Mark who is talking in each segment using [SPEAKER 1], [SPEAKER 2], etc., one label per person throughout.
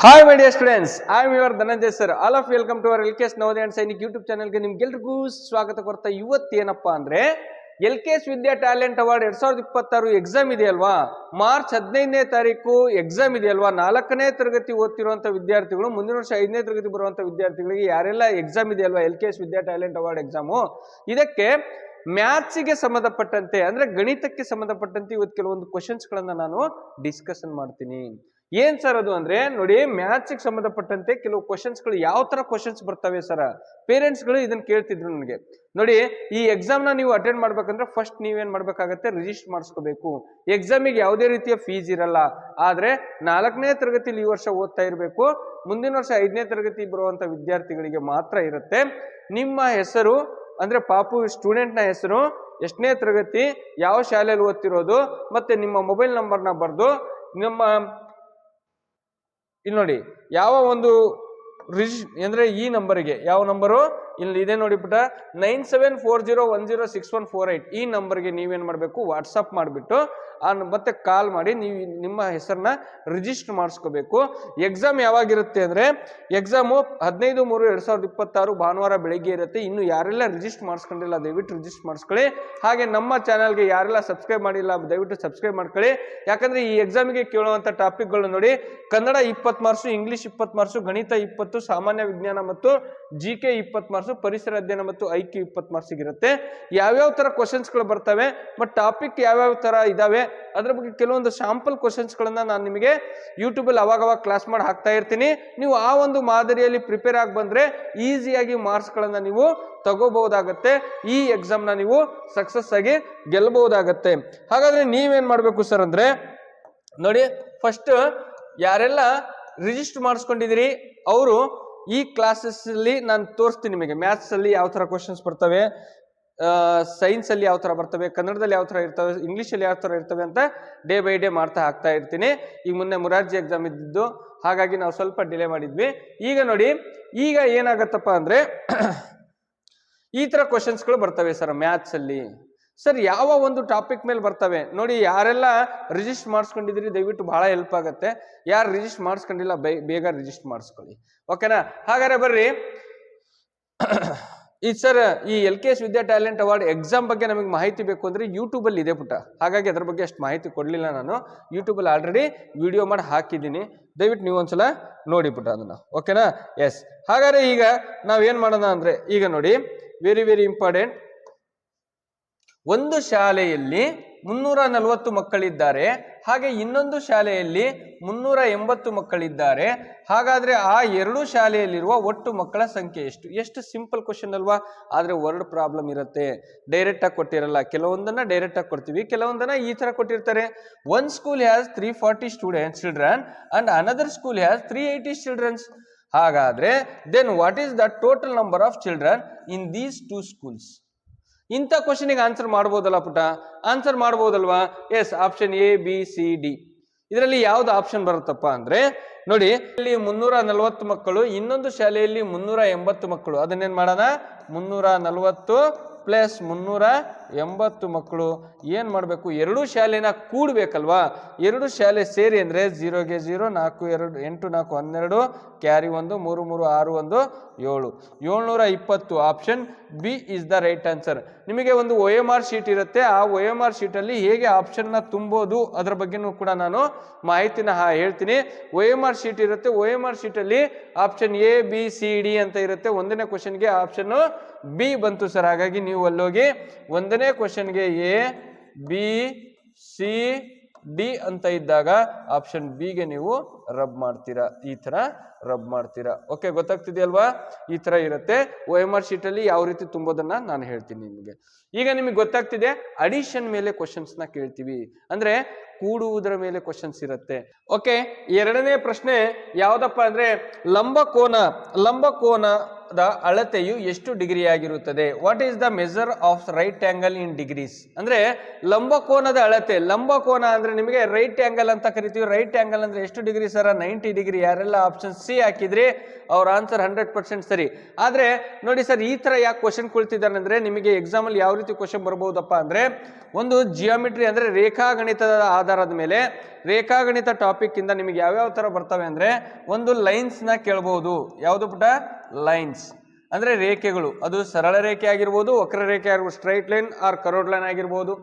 [SPEAKER 1] Hi my dear students, I am your Dhananjay sir. All of you welcome to our LKS Navodaya and Sainik YouTube channel ಗೆ ನಿಮ್ಗೆಲ್ರಿಗೂ ಸ್ವಾಗತ ಕೊಡ್ತಾ ಇವತ್ತೇನಪ್ಪಾ ಅಂದ್ರೆ LKS ವಿದ್ಯಾ talent award 2026 exam ಇದೆಯಲ್ವಾ, March 15ನೇ ತಾರೀಕು exam ಇದೆಯಲ್ವಾ. 4ನೇ ತರಗತಿ ಓದ್ತಿರುವಂತ ವಿದ್ಯಾರ್ಥಿಗಳು, ಮುಂದಿನ ವರ್ಷ 5ನೇ ತರಗತಿ ಬರುವಂತ ವಿದ್ಯಾರ್ಥಿಗಳಿಗೆ ಯಾರೆಲ್ಲ ಎಕ್ಸಾಮ್ ಇದೆಯಲ್ವಾ LKS ವಿದ್ಯಾ ಟ್ಯಾಲೆಂಟ್ ಅವಾರ್ಡ್ ಎಕ್ಸಾಮು, ಇದಕ್ಕೆ ಮ್ಯಾಥ್ಸ್ಗೆ ಸಂಬಂಧಪಟ್ಟಂತೆ ಅಂದ್ರೆ ಗಣಿತಕ್ಕೆ ಸಂಬಂಧಪಟ್ಟಂತೆ ಇವತ್ತು ಕೆಲವೊಂದು ಕ್ವಶನ್ಸ್ ಗಳನ್ನ ನಾನು ಡಿಸ್ಕಷನ್ ಮಾಡ್ತೀನಿ. ಏನ್ ಸರ್ ಅದು ಅಂದ್ರೆ ನೋಡಿ, ಮ್ಯಾಥ್ಸ್ ಸಂಬಂಧಪಟ್ಟಂತೆ ಕೆಲವು ಕ್ವಶನ್ಸ್ ಗಳು ಯಾವ ತರ ಕ್ವಶನ್ಸ್ ಬರ್ತವೆ ಸರ್, ಪೇರೆಂಟ್ಸ್ ಗಳು ಇದನ್ನ ಕೇಳ್ತಿದ್ರು ನನಗೆ. ನೋಡಿ, ಈ ಎಕ್ಸಾಮ್ ನ ನೀವು ಅಟೆಂಡ್ ಮಾಡ್ಬೇಕಂದ್ರೆ ಫಸ್ಟ್ ನೀವೇನ್ ಮಾಡ್ಬೇಕಾಗತ್ತೆ, ರಿಜಿಸ್ಟರ್ ಮಾಡಿಸ್ಕೋಬೇಕು. ಎಕ್ಸಾಮಿಗೆ ಯಾವುದೇ ರೀತಿಯ ಫೀಸ್ ಇರಲ್ಲ, ಆದ್ರೆ 4ನೇ ತರಗತಿಲಿ ಈ ವರ್ಷ ಓದ್ತಾ ಇರಬೇಕು. ಮುಂದಿನ ವರ್ಷ 5ನೇ ತರಗತಿ ಬರುವಂತ ವಿದ್ಯಾರ್ಥಿಗಳಿಗೆ ಮಾತ್ರ ಇರುತ್ತೆ. ನಿಮ್ಮ ಹೆಸರು ಅಂದ್ರೆ ಪಾಪು ಸ್ಟೂಡೆಂಟ್ ನ ಹೆಸರು, ಎಷ್ಟನೇ ತರಗತಿ, ಯಾವ ಶಾಲೆಯಲ್ಲಿ ಓದ್ತಿರೋದು, ಮತ್ತೆ ನಿಮ್ಮ ಮೊಬೈಲ್ ನಂಬರ್ನ ಬರೆದು ನಿಮ್ಮ ಇಲ್ಲಿ ನೋಡಿ ಯಾವ ಒಂದು ಅಂದ್ರೆ ಈ ನಂಬರ್ಗೆ, ಯಾವ ನಂಬರು ಇಲ್ಲಿ ಇದೆ ನೋಡಿ ಪುಟ, 9740106148 ಈ ನಂಬರ್ಗೆ ನೀವೇನ್ ಮಾಡ್ಬೇಕು, ವಾಟ್ಸಪ್ ಮಾಡಿಬಿಟ್ಟು ಮತ್ತೆ ಕಾಲ್ ಮಾಡಿ ನೀವು ನಿಮ್ಮ ಹೆಸರನ್ನ ರಿಜಿಸ್ಟರ್ ಮಾಡಿಸ್ಕೋಬೇಕು. ಎಕ್ಸಾಮ್ ಯಾವಾಗಿರುತ್ತೆ ಅಂದ್ರೆ ಎಕ್ಸಾಮು 15/3/2026 ಭಾನುವಾರ ಬೆಳಿಗ್ಗೆ ಇರುತ್ತೆ. ಇನ್ನು ಯಾರೆಲ್ಲ ರಿಜಿಸ್ಟರ್ ಮಾಡಿಸ್ಕೊಂಡಿಲ್ಲ ದಯವಿಟ್ಟು ರಿಜಿಸ್ಟರ್ ಮಾಡಿಸ್ಕೊಳ್ಳಿ. ಹಾಗೆ ನಮ್ಮ ಚಾನಲ್ಗೆ ಯಾರೆಲ್ಲ ಸಬ್ಸ್ಕ್ರೈಬ್ ಮಾಡಿಲ್ಲ ದಯವಿಟ್ಟು ಸಬ್ಸ್ಕ್ರೈಬ್ ಮಾಡ್ಕೊಳ್ಳಿ. ಯಾಕಂದ್ರೆ ಈ ಎಕ್ಸಾಮಿಗೆ ಕೇಳುವಂತ ಟಾಪಿಕ್ಗಳು ನೋಡಿ, ಕನ್ನಡ 20 ಮಾರ್ಕ್ಸ್, ಇಂಗ್ಲಿಷ್ 20 ಮಾರ್ಕ್ಸ್, ಗಣಿತ 20, ಸಾಮಾನ್ಯ ವಿಜ್ಞಾನ ಮತ್ತು GK 20 ಮಾರ್ಕ್ಸ್, ಪರಿಸರ ಅಧ್ಯಯನ ಮತ್ತು IQ 20 ಮಾರ್ಕ್ಸ್ ಇರುತ್ತೆ. ಯಾವ್ಯಾವ ತರ ಕ್ವಶನ್ಸ್ ಗಳು ಬರ್ತವೆ ಮತ್ತು ಟಾಪಿಕ್ ಯಾವ್ಯಾವ ತರ ಇದಾವೆ ಅದ್ರ ಬಗ್ಗೆ ಕೆಲವೊಂದು ಶಾಂಪಲ್ ಕ್ವಶನ್ಸ್ ಗಳನ್ನ ನಾನು ನಿಮಗೆ ಯೂಟ್ಯೂಬ್ ಅಲ್ಲಿ ಅವಾಗವಾಗ ಕ್ಲಾಸ್ ಮಾಡಿ ಹಾಕ್ತಾ ಇರ್ತೀನಿ. ನೀವು ಆ ಒಂದು ಮಾದರಿಯಲ್ಲಿ ಪ್ರಿಪೇರ್ ಆಗಿ ಬಂದ್ರೆ ಈಸಿಯಾಗಿ ಮಾರ್ಕ್ಸ್ ಗಳನ್ನ ನೀವು ತಗೋಬಹುದಾಗತ್ತೆ. ಈ ಎಕ್ಸಾಮ್ ನ ನೀವು ಸಕ್ಸಸ್ ಆಗಿ ಗೆಲ್ಲಬಹುದಾಗತ್ತೆ. ಹಾಗಾದ್ರೆ ನೀವೇನ್ ಮಾಡ್ಬೇಕು ಸರ್ ಅಂದ್ರೆ ನೋಡಿ, ಫಸ್ಟ್ ಯಾರೆಲ್ಲ ರಿಜಿಸ್ಟರ್ ಮಾಡಿಸ್ಕೊಂಡಿದ್ದೀರಿ ಅವರು ಈ ಕ್ಲಾಸಸ್ ಅಲ್ಲಿ ನಾನು ತೋರಿಸ್ತೀನಿ ನಿಮಗೆ. ಮ್ಯಾಥ್ಸ್ ಅಲ್ಲಿ ಯಾವ ತರ ಕ್ವಶನ್ಸ್ ಬರ್ತವೆ, ಸೈನ್ಸ್ ಅಲ್ಲಿ ಯಾವ ತರ ಬರ್ತವೆ, ಕನ್ನಡದಲ್ಲಿ ಯಾವ ತರ ಇರ್ತವೆ, ಇಂಗ್ಲಿಷ್ ಅಲ್ಲಿ ಯಾವ ತರ ಇರ್ತವೆ ಅಂತ ಡೇ ಬೈ ಡೇ ಮಾಡ್ತಾ ಹಾಕ್ತಾ ಇರ್ತೀನಿ. ಈಗ ಮೊನ್ನೆ ಮುರಾರ್ಜಿ ಎಕ್ಸಾಮ್ ಇದ್ದಿದ್ದು, ಹಾಗಾಗಿ ನಾವು ಸ್ವಲ್ಪ ಡಿಲೇ ಮಾಡಿದ್ವಿ. ಈಗ ನೋಡಿ, ಈಗ ಏನಾಗತ್ತಪ್ಪ ಅಂದ್ರೆ ಈ ತರ ಕ್ವಶನ್ಸ್ ಗಳು ಬರ್ತವೆ ಸರ್ ಮ್ಯಾಥ್ಸ್ ಅಲ್ಲಿ. ಸರ್ ಯಾವ ಒಂದು ಟಾಪಿಕ್ ಮೇಲೆ ಬರ್ತವೆ ನೋಡಿ, ಯಾರೆಲ್ಲ ರಿಜಿಸ್ಟರ್ ಮಾಡಿಸ್ಕೊಂಡಿದ್ದೀರಿ ದಯವಿಟ್ಟು ಬಹಳ ಹೆಲ್ಪ್ ಆಗುತ್ತೆ. ಯಾರು ರಿಜಿಸ್ಟರ್ ಮಾಡಿಸ್ಕೊಂಡಿಲ್ಲ ಬೇಗ ರಿಜಿಸ್ಟರ್ ಮಾಡಿಸ್ಕೊಳ್ಳಿ, ಓಕೆನಾ? ಹಾಗಾದ್ರೆ ಬರ್ರಿ, ಈ ಸರ್ ಈ LKS ವಿದ್ಯಾ ಟ್ಯಾಲೆಂಟ್ ಅವಾರ್ಡ್ ಎಕ್ಸಾಮ್ ಬಗ್ಗೆ ನಮಗೆ ಮಾಹಿತಿ ಬೇಕು ಅಂದ್ರೆ ಯೂಟ್ಯೂಬ್ ಅಲ್ಲಿ ಇದೆ ಪುಟ, ಹಾಗಾಗಿ ಅದ್ರ ಬಗ್ಗೆ ಅಷ್ಟು ಮಾಹಿತಿ ಕೊಡ್ಲಿಲ್ಲ. ನಾನು ಯೂಟ್ಯೂಬ್ ಅಲ್ಲಿ ಆಲ್ರೆಡಿ ವಿಡಿಯೋ ಮಾಡಿ ಹಾಕಿದ್ದೀನಿ, ದಯವಿಟ್ಟು ನೀವು ಒಂದ್ಸಲ ನೋಡಿ ಪುಟ ಅದನ್ನ, ಓಕೆನಾ? ಎಸ್. ಹಾಗಾದ್ರೆ ಈಗ ನಾವೇನ್ ಮಾಡೋಣ ಅಂದ್ರೆ, ಈಗ ನೋಡಿ ವೆರಿ ವೆರಿ ಇಂಪಾರ್ಟೆಂಟ್, ಒಂದು ಶಾಲೆಯಲ್ಲಿ 340 ಮಕ್ಕಳಿದ್ದಾರೆ, ಹಾಗೆ ಇನ್ನೊಂದು ಶಾಲೆಯಲ್ಲಿ 380 ಮಕ್ಕಳಿದ್ದಾರೆ. ಹಾಗಾದ್ರೆ ಆ ಎರಡು ಶಾಲೆಯಲ್ಲಿರುವ ಒಟ್ಟು ಮಕ್ಕಳ ಸಂಖ್ಯೆ ಎಷ್ಟು? ಎಷ್ಟು ಸಿಂಪಲ್ ಕ್ವಶನ್ ಅಲ್ವಾ? ಆದ್ರೆ ವರ್ಡ್ ಪ್ರಾಬ್ಲಮ್ ಇರುತ್ತೆ, ಡೈರೆಕ್ಟ್ ಆಗಿ ಕೊಟ್ಟಿರಲ್ಲ. ಕೆಲವೊಂದನ್ನ ಡೈರೆಕ್ಟ್ ಆಗಿ ಕೊಡ್ತೀವಿ, ಕೆಲವೊಂದನ್ನ ಈ ತರ ಕೊಟ್ಟಿರ್ತಾರೆ. One school has 340 children and another school has 380 childrens. ಹಾಗಾದ್ರೆ then what is the total number of children in these two schools? ಇಂಥ ಕ್ವಶನಿಗೆ ಆನ್ಸರ್ ಮಾಡ್ಬೋದಲ್ಲ ಪುಟ, ಆನ್ಸರ್ ಮಾಡ್ಬೋದಲ್ವಾ? Yes, option ABCD. ಇದರಲ್ಲಿ ಯಾವ್ದು ಆಪ್ಷನ್ ಬರುತ್ತಪ್ಪ ಅಂದ್ರೆ ನೋಡಿ, ಇಲ್ಲಿ 340 ಮಕ್ಕಳು, ಇನ್ನೊಂದು ಶಾಲೆಯಲ್ಲಿ 380 ಮಕ್ಕಳು. ಅದನ್ನೇನ್ ಮಾಡೋಣ, 340 ಪ್ಲಸ್ 380 ಮಕ್ಕಳು ಏನ್ ಮಾಡ್ಬೇಕು, ಎರಡು ಶಾಲೆನ ಕೂಡ್ಬೇಕಲ್ವಾ? ಎರಡು ಶಾಲೆ ಸೇರಿ ಅಂದ್ರೆ 0ಗೆ 0, 4 2 8 4 12, carry 1 3 3 6 1 7, 720. Option B is the right answer. ನಿಮಗೆ ಒಂದು OMR ಶೀಟ್ ಇರುತ್ತೆ, ಆ OMR ಶೀಟ್ ಅಲ್ಲಿ ಹೇಗೆ ಆಪ್ಷನ್ ನ ತುಂಬೋದು ಅದ್ರ ಬಗ್ಗೆನೂ ಕೂಡ ನಾನು ಮಾಹಿತಿನ ಹೇಳ್ತೀನಿ. OMR ಶೀಟ್ ಇರುತ್ತೆ, OMR ಶೀಟ್ ಅಲ್ಲಿ ಆಪ್ಷನ್ ABCD ಅಂತ ಇರುತ್ತೆ. ಒಂದನೇ ಕ್ವಶನ್ಗೆ ಆಪ್ಷನ್ ಬಿ ಬಂತು ಸರ್, ಹಾಗಾಗಿ ನೀವು ಅಲ್ಲೋಗಿ ಒಂದನೇ ಕ್ವಶನ್ಗೆ ABCD ಅಂತ ಇದ್ದಾಗ ಆಪ್ಷನ್ ಬಿ ಗೆ ನೀವು ರಬ್ ಮಾಡ್ತೀರಾ, ಈ ತರ ರಬ್ ಮಾಡ್ತೀರಾ. ಓಕೆ, ಗೊತ್ತಾಗ್ತಿದೆಯಲ್ವಾ? ಈ ತರ ಇರುತ್ತೆ OMR ಶೀಟ್ ಅಲ್ಲಿ ಯಾವ ರೀತಿ ತುಂಬೋದನ್ನ ನಾನು ಹೇಳ್ತೀನಿ ನಿಮಗೆ. ಈಗ ನಿಮಗೆ ಗೊತ್ತಾಗ್ತಿದೆ, ಅಡಿಷನ್ ಮೇಲೆ ಕ್ವಶನ್ಸ್ ನ ಕೇಳ್ತೀವಿ, ಅಂದ್ರೆ ಕೂಡುವುದರ ಮೇಲೆ ಕ್ವಶನ್ಸ್ ಇರುತ್ತೆ. ಓಕೆ, ಎರಡನೇ ಪ್ರಶ್ನೆ ಯಾವ್ದಪ್ಪ ಅಂದ್ರೆ ಲಂಬಕೋನ ಕೋನದ ಅಳತೆಯು ಎಷ್ಟು ಡಿಗ್ರಿ ಆಗಿರುತ್ತದೆ? What is the measure of right angle in degrees? ಅಂದ್ರೆ ಲಂಬಕೋನದ ಅಳತೆ. ಲಂಬಕೋನ ಅಂದ್ರೆ ನಿಮಗೆ ರೈಟ್ ಆಂಗಲ್ ಅಂತ ಕರಿತೀವಿ. ರೈಟ್ ಆಂಗಲ್ ಅಂದ್ರೆ ಎಷ್ಟು ಡಿಗ್ರಿ ಸರ್? 90 ಡಿಗ್ರಿ. ಯಾರೆಲ್ಲ ಆಪ್ಷನ್ ಸಿ ಹಾಕಿದ್ರಿ ಅವ್ರ ಆನ್ಸರ್ 100% ಸರಿ. ಆದ್ರೆ ನೋಡಿ ಸರ್, ಈ ತರ ಯಾಕೆ ಕ್ವಶನ್ ಕೊಳ್ತಿದ್ದಾನೆ ಅಂದ್ರೆ, ನಿಮಗೆ ಎಕ್ಸಾಮ್ ಅಲ್ಲಿ ಯಾವ ರೀತಿ ಕ್ವಶನ್ ಬರಬಹುದಪ್ಪ ಅಂದ್ರೆ, ಒಂದು ಜಿಯೋಮೆಟ್ರಿ ಅಂದ್ರೆ ರೇಖಾಗಣಿತದ ಆಧಾರದ ಮೇಲೆ, ರೇಖಾಗಣಿತ ಟಾಪಿಕ್ ಇಂದ ನಿಮಗೆ ಯಾವ್ಯಾವ ತರ ಬರ್ತವೆ ಅಂದ್ರೆ, ಒಂದು ಲೈನ್ಸ್ ನ ಕೇಳಬಹುದು. ಯಾವುದು ಪುಟ? ಲೈನ್ಸ್ ಅಂದ್ರೆ ರೇಖೆಗಳು. ಅದು ಸರಳ ರೇಖೆ ಆಗಿರ್ಬೋದು, ವಕ್ರ ರೇಖೆ ಆಗಿರ್ಬೋದು, straight line or curved line ಆಗಿರ್ಬೋದು.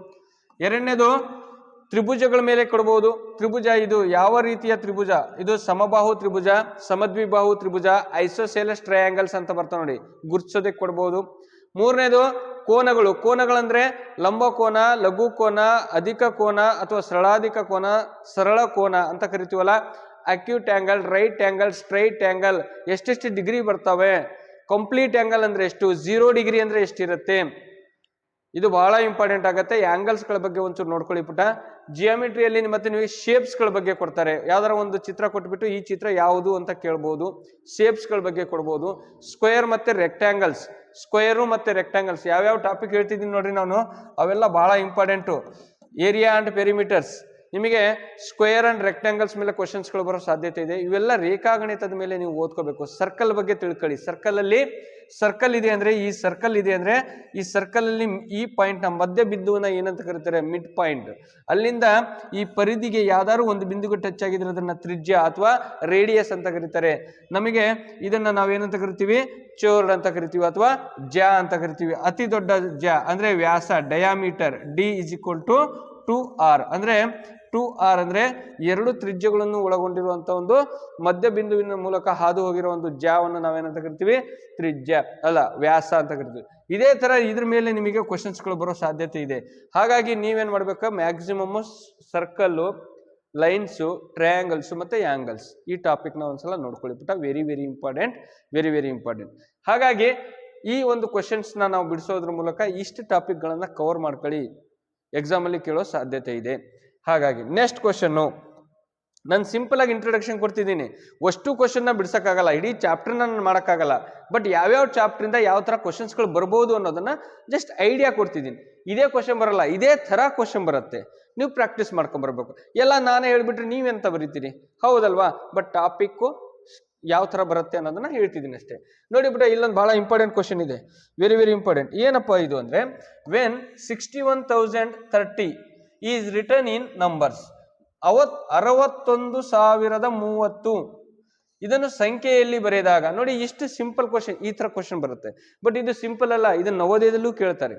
[SPEAKER 1] ಎರಡನೇದು ತ್ರಿಭುಜಗಳ ಮೇಲೆ ಕೊಡಬಹುದು. ತ್ರಿಭುಜ ಇದು ಯಾವ ರೀತಿಯ ತ್ರಿಭುಜ? ಇದು ಸಮಬಾಹು ತ್ರಿಭುಜ, ಸಮದ್ವಿಬಾಹು ತ್ರಿಭುಜ, ಐಸೋಸೆಲಸ್ ಟ್ರಯಾಂಗಲ್ಸ್ ಅಂತ ಬರ್ತಾವ ನೋಡಿ, ಗುರ್ತಿಸೋದಕ್ಕೆ ಕೊಡಬಹುದು. ಮೂರನೇದು ಕೋನಗಳು. ಕೋನಗಳಂದ್ರೆ ಲಂಬಕೋನ, ಲಘು ಕೋನ, ಅಧಿಕ ಕೋನ ಅಥವಾ ಸರಳಾಧಿಕ ಕೋನ, ಸರಳ ಕೋನ ಅಂತ ಕರಿತೀವಲ್ಲ. Acute angle, right angle, straight angle ಎಷ್ಟೆಷ್ಟು ಡಿಗ್ರಿ ಬರ್ತವೆ? ಕಂಪ್ಲೀಟ್ ಆಂಗಲ್ ಅಂದ್ರೆ ಎಷ್ಟು? 0 ಡಿಗ್ರಿ ಅಂದ್ರೆ ಎಷ್ಟಿರುತ್ತೆ? ಇದು ಬಹಳ ಇಂಪಾರ್ಟೆಂಟ್ ಆಗುತ್ತೆ. ಆಂಗಲ್ಸ್ಗಳ ಬಗ್ಗೆ ಒಂಚೂರು ನೋಡ್ಕೊಳ್ಳಿ ಪುಟ. ಜಿಯೋಮೆಟ್ರಿಯಲ್ಲಿ ಮತ್ತೆ ನೀವು ಶೇಪ್ಸ್ಗಳ ಬಗ್ಗೆ ಕೊಡ್ತಾರೆ. ಯಾವ್ದಾರ ಒಂದು ಚಿತ್ರ ಕೊಟ್ಬಿಟ್ಟು ಈ ಚಿತ್ರ ಯಾವುದು ಅಂತ ಕೇಳ್ಬೋದು. ಶೇಪ್ಸ್ಗಳ ಬಗ್ಗೆ ಕೊಡ್ಬೋದು. ಸ್ಕ್ವೇರ್ ಮತ್ತೆ ರೆಕ್ಟ್ಯಾಂಗಲ್ಸ್, ಸ್ಕ್ವೇರು ಮತ್ತೆ ರೆಕ್ಟ್ಯಾಂಗಲ್ಸ್ ಯಾವ್ಯಾವ ಟಾಪಿಕ್ ಹೇಳ್ತಿದ್ದೀನಿ ನೋಡ್ರಿ ನಾನು, ಅವೆಲ್ಲ ಬಹಳ ಇಂಪಾರ್ಟೆಂಟು. ಏರಿಯಾ ಅಂಡ್ ಪೆರಿಮೀಟರ್ಸ್, ನಿಮಗೆ ಸ್ಕ್ವೇರ್ ಅಂಡ್ ರೆಕ್ಟ್ಯಾಂಗಲ್ಸ್ ಮೇಲೆ ಕ್ವಶನ್ಸ್ಗಳು ಬರೋ ಸಾಧ್ಯತೆ ಇದೆ. ಇವೆಲ್ಲ ರೇಖಾಗಣಿತದ ಮೇಲೆ ನೀವು ಓದ್ಕೋಬೇಕು. ಸರ್ಕಲ್ ಬಗ್ಗೆ ತಿಳ್ಕೊಳ್ಳಿ. ಸರ್ಕಲ್ ಅಲ್ಲಿ ಸರ್ಕಲ್ ಇದೆ ಅಂದ್ರೆ, ಈ ಸರ್ಕಲ್ ಇದೆ ಅಂದ್ರೆ, ಈ ಸರ್ಕಲ್ ಅಲ್ಲಿ ಈ ಪಾಯಿಂಟ್ ನ ಮಧ್ಯ ಬಿಂದುವನ್ನ ಏನಂತ ಕರೀತಾರೆ? Mid point. ಅಲ್ಲಿಂದ ಈ ಪರಿಧಿಗೆ ಯಾವ್ದಾದ್ರು ಒಂದು ಬಿಂದುಗೆ ಟಚ್ ಆಗಿದ್ರೆ ಅದನ್ನ ತ್ರಿಜ್ಯ ಅಥವಾ ರೇಡಿಯಸ್ ಅಂತ ಕರೀತಾರೆ. ನಮಗೆ ಇದನ್ನ ನಾವೇನಂತ ಕರಿತೀವಿ? ಚೋರ್ಡ್ ಅಂತ ಕರಿತೀವಿ ಅಥವಾ ಜ್ಯಾ ಅಂತ ಕರಿತೀವಿ. ಅತಿ ದೊಡ್ಡ ಜ್ಯಾ ಅಂದ್ರೆ ವ್ಯಾಸ, diameter. D is equal to 2r ಅಂದ್ರೆ 2r ಅಂದ್ರೆ ಎರಡು ತ್ರಿಜ್ಯಗಳನ್ನು ಒಳಗೊಂಡಿರುವಂತಹ ಒಂದು ಮಧ್ಯ ಬಿಂದುವಿನ ಮೂಲಕ ಹಾದು ಹೋಗಿರೋ ಒಂದು ಜ್ಯಾವನ್ನು ನಾವೇನಂತ ಕರಿತೀವಿ? ತ್ರಿಜ್ಯ ಅಲ್ಲ, ವ್ಯಾಸ ಅಂತ ಕರಿತೀವಿ. ಇದೇ ತರ ಇದ್ರ ಮೇಲೆ ನಿಮಗೆ ಕ್ವಶನ್ಸ್ಗಳು ಬರೋ ಸಾಧ್ಯತೆ ಇದೆ. ಹಾಗಾಗಿ ನೀವೇನ್ ಮಾಡ್ಬೇಕು? ಮ್ಯಾಕ್ಸಿಮಮ್ ಸರ್ಕಲ್ಲು, ಲೈನ್ಸು, ಟ್ರಯಾಂಗಲ್ಸ್ ಮತ್ತೆ ಆಂಗಲ್ಸ್, ಈ ಟಾಪಿಕ್ನ ಒಂದ್ಸಲ ನೋಡ್ಕೊಳ್ಳಿ ಪುಟ. Very very important, very very important. ಹಾಗಾಗಿ ಈ ಒಂದು ಕ್ವಶನ್ಸ್ನ ನಾವು ಬಿಡಿಸೋದ್ರ ಮೂಲಕ ಇಷ್ಟು ಟಾಪಿಕ್ಗಳನ್ನ ಕವರ್ ಮಾಡ್ಕೊಳ್ಳಿ. ಎಕ್ಸಾಮ್ ಅಲ್ಲಿ ಕೇಳೋ ಸಾಧ್ಯತೆ ಇದೆ. ಹಾಗಾಗಿ ನೆಕ್ಸ್ಟ್ ಕ್ವಶನ್ನು, ನಾನು ಸಿಂಪಲ್ ಆಗಿ ಇಂಟ್ರೊಡಕ್ಷನ್ ಕೊಡ್ತಿದ್ದೀನಿ. ಅಷ್ಟು ಕ್ವಶನ್ನ ಬಿಡ್ಸಕ್ಕಾಗಲ್ಲ, ಇಡೀ ಚಾಪ್ಟರ್ನ ನಾನು ಮಾಡೋಕ್ಕಾಗಲ್ಲ. ಬಟ್ ಯಾವ್ಯಾವ ಚಾಪ್ಟರಿಂದ ಯಾವ ಥರ ಕ್ವಶನ್ಸ್ಗಳು ಬರ್ಬೋದು ಅನ್ನೋದನ್ನ ಜಸ್ಟ್ ಐಡಿಯಾ ಕೊಡ್ತಿದ್ದೀನಿ. ಇದೇ ಕ್ವಶನ್ ಬರಲ್ಲ, ಇದೇ ಥರ ಕ್ವಶನ್ ಬರುತ್ತೆ. ನೀವು ಪ್ರಾಕ್ಟೀಸ್ ಮಾಡ್ಕೊಂಡ್ಬರ್ಬೇಕು. ಎಲ್ಲ ನಾನೇ ಹೇಳ್ಬಿಟ್ರೆ ನೀವೆಂತ ಬರೀತೀರಿ? ಹೌದಲ್ವಾ? ಬಟ್ ಟಾಪಿಕ್ಕು ಯಾವ ಥರ ಬರುತ್ತೆ ಅನ್ನೋದನ್ನ ಹೇಳ್ತಿದ್ದೀನಿ ಅಷ್ಟೇ. ನೋಡಿ ಬಿಟ್ಟ, ಇಲ್ಲೊಂದು ಬಹಳ ಇಂಪಾರ್ಟೆಂಟ್ ಕ್ವಶನ್ ಇದೆ, ವೆರಿ ವೆರಿ ಇಂಪಾರ್ಟೆಂಟ್. ಏನಪ್ಪ ಇದು ಅಂದ್ರೆ, when 61,030 is return in numbers. 61,030 ಇದನ್ನು ಸಂಖ್ಯೆಯಲ್ಲಿ ಬರೆದಾಗ, ನೋಡಿ ಇಷ್ಟು ಸಿಂಪಲ್ ಕ್ವಶನ್, ಈ ತರ ಕ್ವಶನ್ ಬರುತ್ತೆ. ಬಟ್ ಇದು ಸಿಂಪಲ್ ಅಲ್ಲ, ಇದನ್ನು ನವೋದಯದಲ್ಲೂ ಕೇಳ್ತಾರೆ.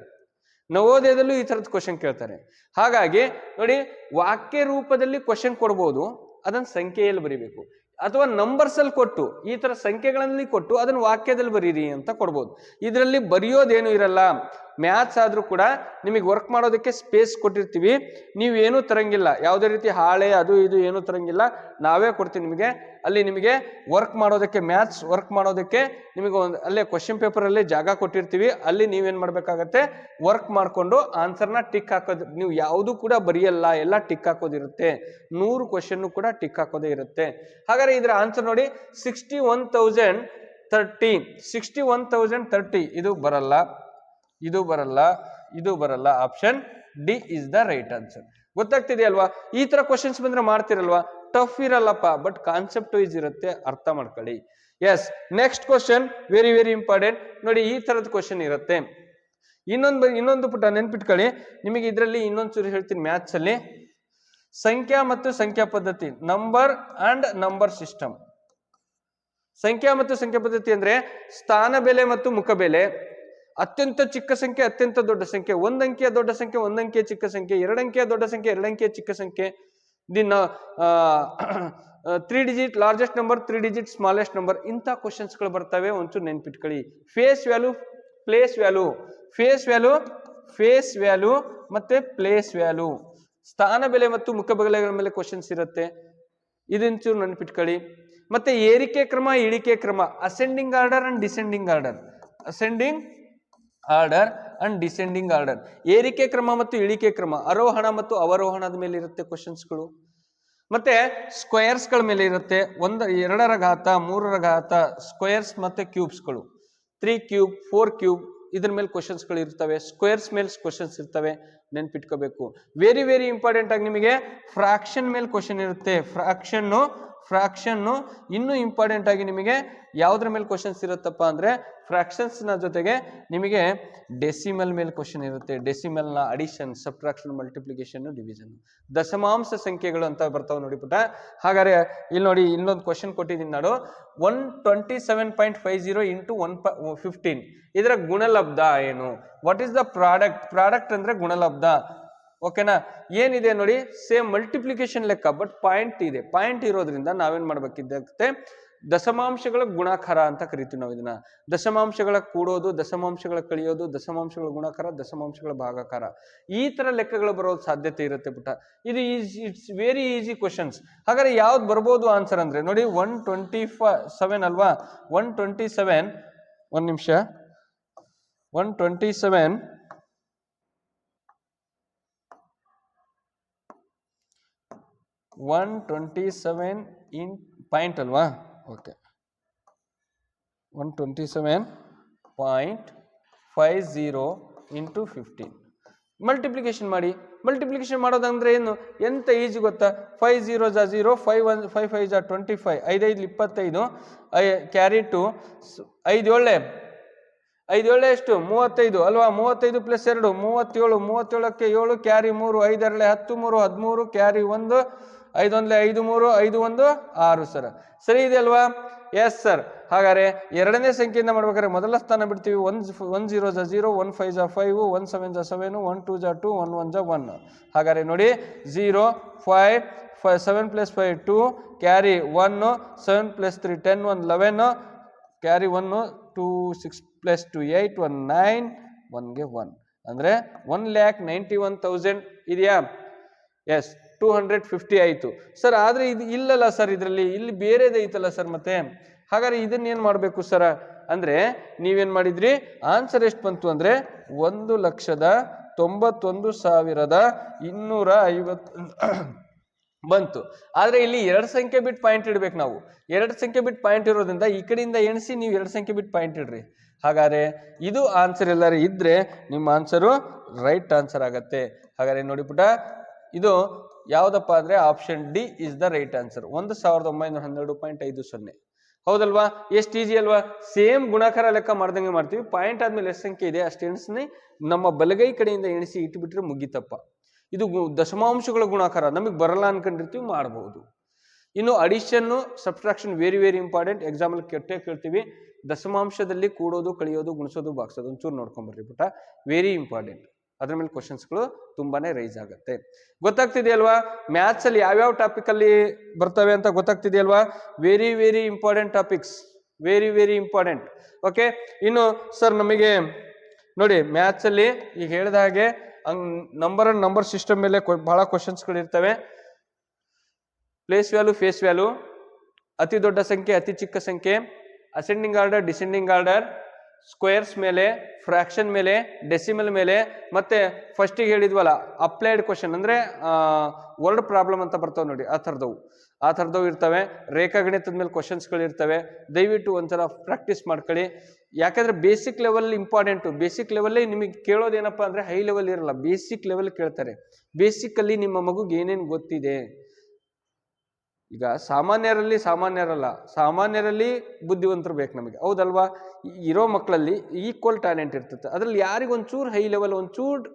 [SPEAKER 1] ನವೋದಯದಲ್ಲೂ ಈ ತರದ ಕ್ವಶನ್ ಕೇಳ್ತಾರೆ. ಹಾಗಾಗಿ ನೋಡಿ, ವಾಕ್ಯ ರೂಪದಲ್ಲಿ ಕ್ವಶನ್ ಕೊಡ್ಬೋದು, ಅದನ್ನ ಸಂಖ್ಯೆಯಲ್ಲಿ ಬರೀಬೇಕು. ಅಥವಾ ನಂಬರ್ಸ್ ಅಲ್ಲಿ ಕೊಟ್ಟು, ಈ ತರ ಸಂಖ್ಯೆಗಳಲ್ಲಿ ಕೊಟ್ಟು ಅದನ್ನ ವಾಕ್ಯದಲ್ಲಿ ಬರೀರಿ ಅಂತ ಕೊಡ್ಬೋದು. ಇದರಲ್ಲಿ ಬರೆಯೋದೇನು ಇರಲ್ಲ. ಮ್ಯಾಥ್ಸ್ ಆದ್ರೂ ಕೂಡ ನಿಮಗೆ ವರ್ಕ್ ಮಾಡೋದಕ್ಕೆ ಸ್ಪೇಸ್ ಕೊಟ್ಟಿರ್ತೀವಿ. ನೀವೇನು ತರಂಗಿಲ್ಲ, ಯಾವುದೇ ರೀತಿ ಹಾಳೆ ಅದು ಇದು ಏನು ತರಂಗಿಲ್ಲ, ನಾವೇ ಕೊಡ್ತೀವಿ ನಿಮಗೆ. ಅಲ್ಲಿ ನಿಮಗೆ ವರ್ಕ್ ಮಾಡೋದಕ್ಕೆ, ಮ್ಯಾಥ್ಸ್ ವರ್ಕ್ ಮಾಡೋದಕ್ಕೆ ನಿಮಗೆ ಒಂದು ಅಲ್ಲೇ ಕ್ವಶನ್ ಪೇಪರ್ ಅಲ್ಲೇ ಜಾಗ ಕೊಟ್ಟಿರ್ತೀವಿ. ಅಲ್ಲಿ ನೀವೇನ್ ಮಾಡ್ಬೇಕಾಗತ್ತೆ? ವರ್ಕ್ ಮಾಡ್ಕೊಂಡು ಆನ್ಸರ್ನ ಟಿಕ್ ಹಾಕೋದು. ನೀವು ಯಾವುದು ಕೂಡ ಬರೆಯಲ್ಲ, ಎಲ್ಲ ಟಿಕ್ ಹಾಕೋದಿರುತ್ತೆ. 100 ಕ್ವಶನ್ ಕೂಡ ಟಿಕ್ ಹಾಕೋದೇ ಇರುತ್ತೆ. ಹಾಗಾದ್ರೆ ಇದರ ಆನ್ಸರ್ ನೋಡಿ, 61,030. 61,030 ಇದು ಬರಲ್ಲ, ಇದು ಬರಲ್ಲ, ಇದು ಬರಲ್ಲ. Option D is the right answer. ಗೊತ್ತಾಗ್ತಿದೆಯಲ್ವಾ? ಈ ತರ ಕ್ವಶನ್ಸ್ ಬಂದ್ರೆ ಮಾಡ್ತಿರಲ್ವಾ? ಟಫ್ ಇರಲ್ಲಪ್ಪ, ಬಟ್ ಕಾನ್ಸೆಪ್ಟ್ ವೈಸ್ ಇರುತ್ತೆ, ಅರ್ಥ ಮಾಡ್ಕೊಳ್ಳಿ. Yes, next question very very important. ನೋಡಿ, ಈ ತರದ ಕ್ವಶನ್ ಇರುತ್ತೆ. ಇನ್ನೊಂದು ಪುಟ ನೆನ್ಪಿಟ್ಕೊಳ್ಳಿ. ನಿಮಗೆ ಇದರಲ್ಲಿ ಇನ್ನೊಂದು ಚೂರು ಹೇಳ್ತೀನಿ. ಮ್ಯಾಥ್ಸ್ ಅಲ್ಲಿ ಸಂಖ್ಯಾ ಮತ್ತು ಸಂಖ್ಯಾ ಪದ್ಧತಿ, ನಂಬರ್ ಅಂಡ್ ನಂಬರ್ ಸಿಸ್ಟಮ್. ಸಂಖ್ಯಾ ಮತ್ತು ಸಂಖ್ಯಾ ಪದ್ಧತಿ ಅಂದ್ರೆ ಸ್ಥಾನ ಬೆಲೆ ಮತ್ತು ಮುಖ ಬೆಲೆ, ಅತ್ಯಂತ ಚಿಕ್ಕ ಸಂಖ್ಯೆ, ಅತ್ಯಂತ ದೊಡ್ಡ ಸಂಖ್ಯೆ, ಒಂದಂಕಿಯ ದೊಡ್ಡ ಸಂಖ್ಯೆ, ಒಂದಂಕಿಯ ಚಿಕ್ಕ ಸಂಖ್ಯೆ, ಎರಡಂಕಿಯ ದೊಡ್ಡ ಸಂಖ್ಯೆ, ಎರಡಂಕಿಯ ಚಿಕ್ಕ ಸಂಖ್ಯೆ, ದಿನ 3 digit largest number, 3 digit smallest number. ಇಂಥ ಕ್ವಶನ್ಸ್ಗಳು ಬರ್ತವೆ, ಒಂಚೂರು ನೆನ್ಪಿಟ್ಕೊಳ್ಳಿ. Face value, place value, face value, face value ಮತ್ತೆ ಪ್ಲೇಸ್ ವ್ಯಾಲ್ಯೂ. ಸ್ಥಾನ ಬೆಲೆ ಮತ್ತು ಮುಖ ಬೆಲೆಗಳ ಮೇಲೆ ಕ್ವಶನ್ಸ್ ಇರುತ್ತೆ, ಇದೊಂಚೂರು ನೆನ್ಪಿಟ್ಕೊಳ್ಳಿ. ಮತ್ತೆ ಏರಿಕೆ ಕ್ರಮ, ಇಳಿಕೆ ಕ್ರಮ, ascending order and descending order, ascending order and descending order. ಏರಿಕೆ ಕ್ರಮ ಮತ್ತು ಇಳಿಕೆ ಕ್ರಮ, ಆರೋಹಣ ಮತ್ತು ಅವರೋಹಣದ ಮೇಲೆ ಇರುತ್ತೆ ಕ್ವಶನ್ಸ್ಗಳು. ಮತ್ತೆ ಸ್ಕ್ವೇರ್ಸ್ ಗಳ ಮೇಲೆ ಇರುತ್ತೆ, 1, 2 ರ ಘಾತ, 3 ರ ಘಾತ, ಸ್ಕ್ವೇರ್ಸ್ ಮತ್ತೆ ಕ್ಯೂಬ್ಸ್ಗಳು. 3 ಕ್ಯೂಬ್ 4 ಕ್ಯೂಬ್ ಇದ್ರ ಮೇಲೆ ಕ್ವಶನ್ಸ್ಗಳು ಇರ್ತವೆ, ಸ್ಕ್ವೇರ್ಸ್ ಮೇಲೆ ಕ್ವಶನ್ಸ್ ಇರ್ತವೆ, ನೆನ್ಪಿಟ್ಕೋಬೇಕು. ವೆರಿ ವೆರಿ ಇಂಪಾರ್ಟೆಂಟ್ ಆಗಿ ನಿಮಗೆ ಫ್ರಾಕ್ಷನ್ ಮೇಲೆ ಕ್ವಶನ್ ಇರುತ್ತೆ. ಫ್ರಾಕ್ಷನ್ನು ಇನ್ನೂ ಇಂಪಾರ್ಟೆಂಟ್ ಆಗಿ ನಿಮಗೆ ಯಾವುದ್ರ ಮೇಲೆ ಕ್ವಶನ್ಸ್ ಇರುತ್ತಪ್ಪ ಅಂದ್ರೆ ಫ್ರಾಕ್ಷನ್ಸ್ ನ ಜೊತೆಗೆ ನಿಮಗೆ ಡೆಸಿಮಲ್ ಮೇಲೆ ಕ್ವಶನ್ ಇರುತ್ತೆ. ಡೆಸಿಮಲ್ ನ ಅಡಿಷನ್, ಸಬ್ಟ್ರಾಕ್ಷನ್, ಮಲ್ಟಿಪ್ಲಿಕೇಶನ್, ಡಿವಿಷನ್, ದಶಮಾಂಶ ಸಂಖ್ಯೆಗಳು ಅಂತ ಬರ್ತಾವೆ ನೋಡಿ ಪುಟ. ಹಾಗಾದ್ರೆ ಇಲ್ಲಿ ನೋಡಿ ಇನ್ನೊಂದು ಕ್ವಶನ್ ಕೊಟ್ಟಿದ್ದೀನಿ ನಾನು. 127.50 ಇಂಟು 115 ಇದರ ಗುಣಲಬ್ಧ ಏನು? ವಾಟ್ ಈಸ್ ದ ಪ್ರಾಡಕ್ಟ್ ಅಂದ್ರೆ ಗುಣಲಬ್ಧ. ಓಕೆನಾ? ಏನಿದೆ ನೋಡಿ, ಸೇಮ್ ಮಲ್ಟಿಪ್ಲಿಕೇಶನ್ ಲೆಕ್ಕ, ಬಟ್ ಪಾಯಿಂಟ್ ಇದೆ. ಪಾಯಿಂಟ್ ಇರೋದ್ರಿಂದ ನಾವೇನ್ ಮಾಡ್ಬೇಕಿದ್ದೆ, ದಶಮಾಂಶಗಳ ಗುಣಾಕಾರ ಅಂತ ಕರಿತೀವಿ ನಾವು ಇದನ್ನ. ದಶಮಾಂಶಗಳ ಕೂಡೋದು, ದಶಮಾಂಶಗಳ ಕಳಿಯೋದು, ದಶಮಾಂಶಗಳ ಗುಣಾಕಾರ, ದಶಮಾಂಶಗಳ ಭಾಗಾಕಾರ, ಈ ತರ ಲೆಕ್ಕಗಳು ಬರೋ ಸಾಧ್ಯತೆ ಇರುತ್ತೆ ಪುಟ. ಇದು ಇಟ್ಸ್ ವೆರಿ ಈಸಿ ಕ್ವಶನ್ಸ್. ಹಾಗಾದ್ರೆ ಯಾವ್ದು ಬರ್ಬೋದು ಆನ್ಸರ್ ಅಂದ್ರೆ ನೋಡಿ 127 ಅಲ್ವಾ? 127 ಒಂದ್ ನಿಮಿಷ, 127 ಇನ್ ಪಾಯಿಂಟ್ ಅಲ್ವಾ? ಓಕೆ, 127.50 ಇಂಟು 15 ಮಲ್ಟಿಪ್ಲಿಕೇಶನ್ ಮಾಡಿ. ಮಲ್ಟಿಪ್ಲಿಕೇಶನ್ ಮಾಡೋದಂದ್ರೆ ಏನು, ಎಂತ ಈಜಿ ಗೊತ್ತಾ? 5 0 0, 5 5 25, 5 5 25, ಕ್ಯಾರಿ ಟು 5 7 ಎಷ್ಟು 35 ಅಲ್ವಾ? 35 ಪ್ಲಸ್ 2 37, 37ಕ್ಕೆ 7, ಕ್ಯಾರಿ 3, 5 2 10, 3 13, ಕ್ಯಾರಿ 1, 5 1 5 3, 5 1 6 ಸರ್. ಸರಿ ಇದೆ ಅಲ್ವಾ? Yes sir. ಹಾಗಾದ್ರೆ ಎರಡನೇ ಸಂಖ್ಯೆಯಿಂದ ಮಾಡ್ಬೇಕಾದ್ರೆ ಮೊದಲ ಸ್ಥಾನ ಬಿಡ್ತೀವಿ. 1 0 0, 1 5 5, 1 7 7, 1 2 2, 1 1 1. ಹಾಗಾದ್ರೆ ನೋಡಿ 0 5 7 plus 5 2, carry 1, 7 plus 3 10, 1 11, carry 1 2 6 plus 2 8, 1 9, 1ಗೆ 1 ಅಂದ್ರೆ 1,91,000 ಇದೆಯಾ? ಎಸ್, 250 ಆಯ್ತು ಸರ್. ಆದ್ರೆ ಇದು ಇಲ್ಲಲ್ಲ ಸರ್, ಇಲ್ಲಿ ಬೇರೆದೇ ಐತಲ್ಲ ಸರ್. ಮತ್ತೆ ಹಾಗಾದ್ರೆ ಇದನ್ನ ಏನ್ ಮಾಡ್ಬೇಕು ಸರ್ ಅಂದ್ರೆ ನೀವೇನ್ ಮಾಡಿದ್ರಿ? ಆನ್ಸರ್ ಎಷ್ಟು ಬಂತು ಅಂದ್ರೆ 1,91,250 ಬಂತು. ಆದ್ರೆ ಇಲ್ಲಿ 2 ಸಂಖ್ಯೆ ಬಿಟ್ಟು ಪಾಯಿಂಟ್ ಇಡ್ಬೇಕು ನಾವು. 2 ಸಂಖ್ಯೆ ಬಿಟ್ಟು ಪಾಯಿಂಟ್ ಇರೋದ್ರಿಂದ ಈ ಕಡೆಯಿಂದ ಎಣಿಸಿ ನೀವು 2 ಸಂಖ್ಯೆ ಬಿಟ್ಟು ಪಾಯಿಂಟ್ ಇಡ್ರಿ. ಹಾಗಾದ್ರೆ ಇದು ಆನ್ಸರ್ ಎಲ್ಲರೂ ಇದ್ರೆ ನಿಮ್ಮ ಆನ್ಸರು ರೈಟ್ ಆನ್ಸರ್ ಆಗತ್ತೆ. ಹಾಗಾದ್ರೆ ನೋಡಿ ಪುಟ, ಇದು ಯಾವ್ದಪ್ಪ ಅಂದ್ರೆ option D is the right answer. 1912.50. ಹೌದಲ್ವಾ? ಎಷ್ಟು ಈಜಿ ಅಲ್ವಾ? ಸೇಮ್ ಗುಣಾಕಾರ ಲೆಕ್ಕ ಮಾಡ್ದಂಗೆ ಮಾಡ್ತೀವಿ. ಪಾಯಿಂಟ್ ಆದ್ಮೇಲೆ ಎಷ್ಟು ಸಂಖ್ಯೆ ಇದೆ ಅಷ್ಟು ಎಣಿಸಿ ನಮ್ಮ ಬಲಗೈ ಕಡೆಯಿಂದ ಎಣಿಸಿ ಇಟ್ಬಿಟ್ರೆ ಮುಗಿತಪ್ಪ. ಇದು ದಶಮಾಂಶಗಳ ಗುಣಾಕಾರ ನಮಗೆ ಬರಲ್ಲ ಅನ್ಕೊಂಡಿರ್ತೀವಿ, ಮಾಡಬಹುದು. ಇನ್ನು addition, subtraction very very important. Example ಕೇಳ್ತೀವಿ. ದಶಮಾಂಶದಲ್ಲಿ ಕೂಡೋದು, ಕಳಿಯೋದು, ಗುಣಿಸೋದು, ಬಾಗಿಸೋದು ಒಂಚೂರು ನೋಡ್ಕೊಂಡ್ಬರ್ರಿ ಪುಟ. Very important. ಅದ್ರ ಮೇಲೆ ಕ್ವಶನ್ಸ್ಗಳು ತುಂಬಾನೇ ರೈಸ್ ಆಗುತ್ತೆ. ಗೊತ್ತಾಗ್ತಿದೆಯಲ್ವಾ? ಮ್ಯಾಥ್ಸ್ ಅಲ್ಲಿ ಯಾವ್ಯಾವ ಟಾಪಿಕ್ ಅಲ್ಲಿ ಬರ್ತವೆ ಅಂತ ಗೊತ್ತಾಗ್ತಿದೆಯಲ್ವಾ? Very very important topics, very very important. Okay, ಇನ್ನು ಸರ್ ನಮಗೆ ನೋಡಿ ಮ್ಯಾಥ್ಸ್ ಅಲ್ಲಿ ಈಗ ಹೇಳಿದ ಹಾಗೆ ನಂಬರ್ ಸಿಸ್ಟಮ್ ಮೇಲೆ ಬಹಳ ಕ್ವಶನ್ಸ್ಗಳು ಇರ್ತವೆ. ಪ್ಲೇಸ್ ವ್ಯಾಲ್ಯೂ, ಫೇಸ್ ವ್ಯಾಲ್ಯೂ, ಅತಿ ದೊಡ್ಡ ಸಂಖ್ಯೆ, ಅತಿ ಚಿಕ್ಕ ಸಂಖ್ಯೆ, ascending order, descending order, squares ಮೇಲೆ, ಫ್ರಾಕ್ಷನ್ ಮೇಲೆ, ಡೆಸಿಮಲ್ ಮೇಲೆ, ಮತ್ತೆ ಫಸ್ಟಿಗೆ ಹೇಳಿದ್ವಲ್ಲ ಅಪ್ಲೈಡ್ ಕ್ವಶನ್ ಅಂದ್ರೆ ವರ್ಡ್ ಪ್ರಾಬ್ಲಮ್ ಅಂತ ಬರ್ತಾವೆ ನೋಡಿ, ಆ ಥರದವು ಇರ್ತವೆ. ರೇಖಾಗಣಿತದ ಮೇಲೆ ಕ್ವಶನ್ಸ್ಗಳು ಇರ್ತವೆ. ದಯವಿಟ್ಟು ಒಂಥರ ಪ್ರಾಕ್ಟೀಸ್ ಮಾಡ್ಕೊಳ್ಳಿ. ಯಾಕಂದ್ರೆ ಬೇಸಿಕ್ ಲೆವೆಲ್ ಇಂಪಾರ್ಟೆಂಟು. ಬೇಸಿಕ್ ಲೆವೆಲ್ಲೇ ನಿಮಗೆ ಕೇಳೋದೇನಪ್ಪ ಅಂದ್ರೆ ಹೈ ಲೆವೆಲ್ ಇರಲ್ಲ, ಬೇಸಿಕ್ ಲೆವೆಲ್ ಕೇಳ್ತಾರೆ. ಬೇಸಿಕ್ ಅಲ್ಲಿ ನಿಮ್ಮ ಮಗುಗೆ ಏನೇನು ಗೊತ್ತಿದೆ. ಈಗ ಸಾಮಾನ್ಯರಲ್ಲಿ ಬುದ್ಧಿವಂತರು ಬೇಕು ನಮಗೆ, ಹೌದಲ್ವಾ? ಇರೋ ಮಕ್ಕಳಲ್ಲಿ ಈಕ್ವಲ್ ಟ್ಯಾಲೆಂಟ್ ಇರ್ತದೆ. ಅದ್ರಲ್ಲಿ ಯಾರಿಗೊಂಚೂರು ಹೈ ಲೆವೆಲ್, ಒಂಚೂರು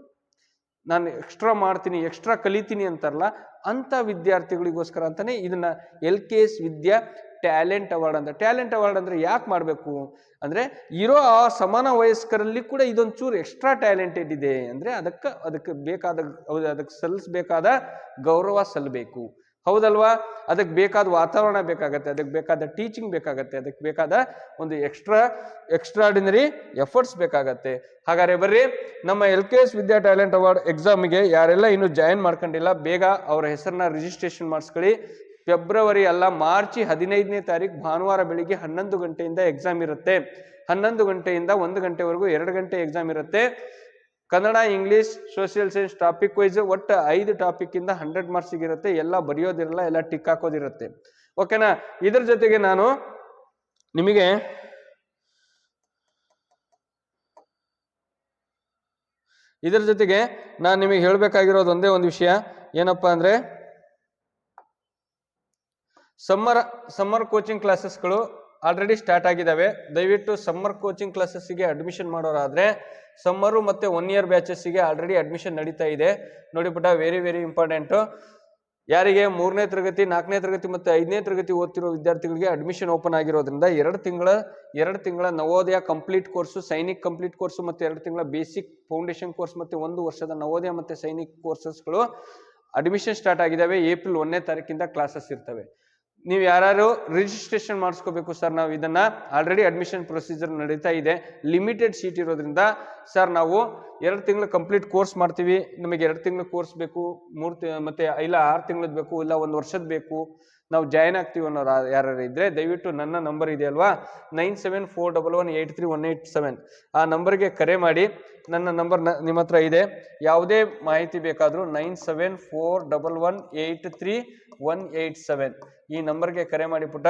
[SPEAKER 1] ನಾನು ಎಕ್ಸ್ಟ್ರಾ ಮಾಡ್ತೀನಿ, ಎಕ್ಸ್ಟ್ರಾ ಕಲಿತೀನಿ ಅಂತಾರಲ್ಲ, ಅಂತ ವಿದ್ಯಾರ್ಥಿಗಳಿಗೋಸ್ಕರ ಅಂತಾನೆ ಇದನ್ನ LKS ವಿದ್ಯಾ ಟ್ಯಾಲೆಂಟ್ ಅವಾರ್ಡ್ ಅಂತ. ಟ್ಯಾಲೆಂಟ್ ಅವಾರ್ಡ್ ಅಂದ್ರೆ ಯಾಕೆ ಮಾಡಬೇಕು ಅಂದ್ರೆ ಇರೋ ಆ ಸಮಾನ ವಯಸ್ಕರಲ್ಲಿ ಕೂಡ ಇದೊಂಚೂರು ಎಕ್ಸ್ಟ್ರಾ ಟ್ಯಾಲೆಂಟೆಡ್ ಇದೆ ಅಂದ್ರೆ ಅದಕ್ಕೆ ಸಲ್ಲಿಸಬೇಕಾದ ಗೌರವ ಸಲ್ಲಬೇಕು, ಹೌದಲ್ವಾ? ಅದಕ್ಕೆ ಬೇಕಾದ ವಾತಾವರಣ ಬೇಕಾಗತ್ತೆ, ಅದಕ್ಕೆ ಬೇಕಾದ ಟೀಚಿಂಗ್ ಬೇಕಾಗತ್ತೆ, ಅದಕ್ಕೆ ಬೇಕಾದ ಒಂದು ಎಕ್ಸ್ಟ್ರಾರ್ಡಿನರಿ ಎಫರ್ಟ್ಸ್ ಬೇಕಾಗತ್ತೆ. ಹಾಗಾದ್ರೆ ಬರ್ರಿ, ನಮ್ಮ LKS ವಿದ್ಯಾ ಟ್ಯಾಲೆಂಟ್ ಅವಾರ್ಡ್ ಎಕ್ಸಾಮಿಗೆ ಯಾರೆಲ್ಲ ಇನ್ನು ಜಾಯಿನ್ ಮಾಡ್ಕೊಂಡಿಲ್ಲ ಬೇಗ ಅವರ ಹೆಸರನ್ನ ರಿಜಿಸ್ಟ್ರೇಷನ್ ಮಾಡಿಸ್ಕೊಳ್ಳಿ. ಫೆಬ್ರವರಿ ಅಲ್ಲ, ಮಾರ್ಚ್ 15ನೇ ತಾರೀಕು ಭಾನುವಾರ ಬೆಳಿಗ್ಗೆ 11 ಗಂಟೆಯಿಂದ ಎಕ್ಸಾಮ್ ಇರುತ್ತೆ. 11 ಗಂಟೆಯಿಂದ 1 ಗಂಟೆವರೆಗೂ 2 ಗಂಟೆ ಎಕ್ಸಾಮ್ ಇರುತ್ತೆ. Kannada, English, social science topic wise ಒಟ್ಟು 5 ಟಾಪಿಕ್ ಇಂದ 100 ಮಾರ್ಕ್ಸ್ ಇರುತ್ತೆ. ಎಲ್ಲ ಬರೆಯೋದಿರಲ್ಲ, ಎಲ್ಲ ಟಿಕ್ ಹಾಕೋದಿರುತ್ತೆ. ಓಕೆನಾ? ಇದ್ರ ಜೊತೆಗೆ ನಾನು ನಿಮಗೆ ಇದರ ಜೊತೆಗೆ ನಾನು ನಿಮಗೆ ಹೇಳಬೇಕಾಗಿರೋದು ಒಂದೇ ಒಂದು ವಿಷಯ ಏನಪ್ಪಾ ಅಂದ್ರೆ ಸಮ್ಮರ್ ಕೋಚಿಂಗ್ ಕ್ಲಾಸಸ್ಗಳು ಆಲ್ರೆಡಿ ಸ್ಟಾರ್ಟ್ ಆಗಿದ್ದಾವೆ. ದಯವಿಟ್ಟು ಸಮ್ಮರ್ ಕೋಚಿಂಗ್ ಕ್ಲಾಸಸ್ಸಿಗೆ ಅಡ್ಮಿಷನ್ ಮಾಡೋರಾದ್ರೆ ಸಮ್ಮರು ಮತ್ತು 1 year ಬ್ಯಾಚಸ್ಸಿಗೆ ಆಲ್ರೆಡಿ ಅಡ್ಮಿಷನ್ ನಡೀತಾ ಇದೆ. ನೋಡಿ ಪುಟ, ವೆರಿ ವೆರಿ ಇಂಪಾರ್ಟೆಂಟು. ಯಾರಿಗೆ 3ನೇ ತರಗತಿ 4ನೇ ತರಗತಿ ಮತ್ತು 5ನೇ ತರಗತಿ ಓದ್ತಿರೋ ವಿದ್ಯಾರ್ಥಿಗಳಿಗೆ ಅಡ್ಮಿಷನ್ ಓಪನ್ ಆಗಿರೋದ್ರಿಂದ 2 ತಿಂಗಳ Navodaya complete course, Sainik complete course ಮತ್ತು 2 ತಿಂಗಳ ಬೇಸಿಕ್ ಫೌಂಡೇಶನ್ ಕೋರ್ಸ್ ಮತ್ತು 1 ವರ್ಷದ ನವೋದಯ ಮತ್ತು ಸೈನಿಕ್ ಕೋರ್ಸಸ್ಗಳು ಅಡ್ಮಿಷನ್ ಸ್ಟಾರ್ಟ್ ಆಗಿದ್ದಾವೆ. ಏಪ್ರಿಲ್ 1ನೇ ತಾರೀಕಿಂದ ಕ್ಲಾಸಸ್ ಇರ್ತವೆ. ನೀವು ಯಾರು ರಿಜಿಸ್ಟ್ರೇಷನ್ ಮಾಡಿಸ್ಕೋಬೇಕು ಸರ್, ನಾವು ಇದನ್ನ ಆಲ್ರೆಡಿ ಅಡ್ಮಿಷನ್ ಪ್ರೊಸೀಜರ್ ನಡೀತಾ ಇದೆ, ಲಿಮಿಟೆಡ್ ಸೀಟ್ ಇರೋದ್ರಿಂದ ಸರ್ ನಾವು 2 ತಿಂಗಳು ಕಂಪ್ಲೀಟ್ ಕೋರ್ಸ್ ಮಾಡ್ತೀವಿ, ನಮಗೆ 2 ತಿಂಗಳು ಕೋರ್ಸ್ ಬೇಕು, ಮತ್ತೆ ಇಲ್ಲ 6 ತಿಂಗಳದ್ದು ಬೇಕು, ಇಲ್ಲ 1 ವರ್ಷದ ಬೇಕು, ನಾವು ಜಾಯ್ನ್ ಆಗ್ತೀವಿ ಅನ್ನೋರು ಯಾರು ಇದ್ರೆ ದಯವಿಟ್ಟು ನನ್ನ ನಂಬರ್ ಇದೆ ಅಲ್ವಾ 9741183187 ಆ ನಂಬರ್ಗೆ ಕರೆ ಮಾಡಿ. ನನ್ನ ನಂಬರ್ ನಿಮ್ಮ ಹತ್ರ ಇದೆ. ಯಾವುದೇ ಮಾಹಿತಿ ಬೇಕಾದರೂ 9741183187 ಈ ನಂಬರ್ಗೆ ಕರೆ ಮಾಡಿ ಪುಟ.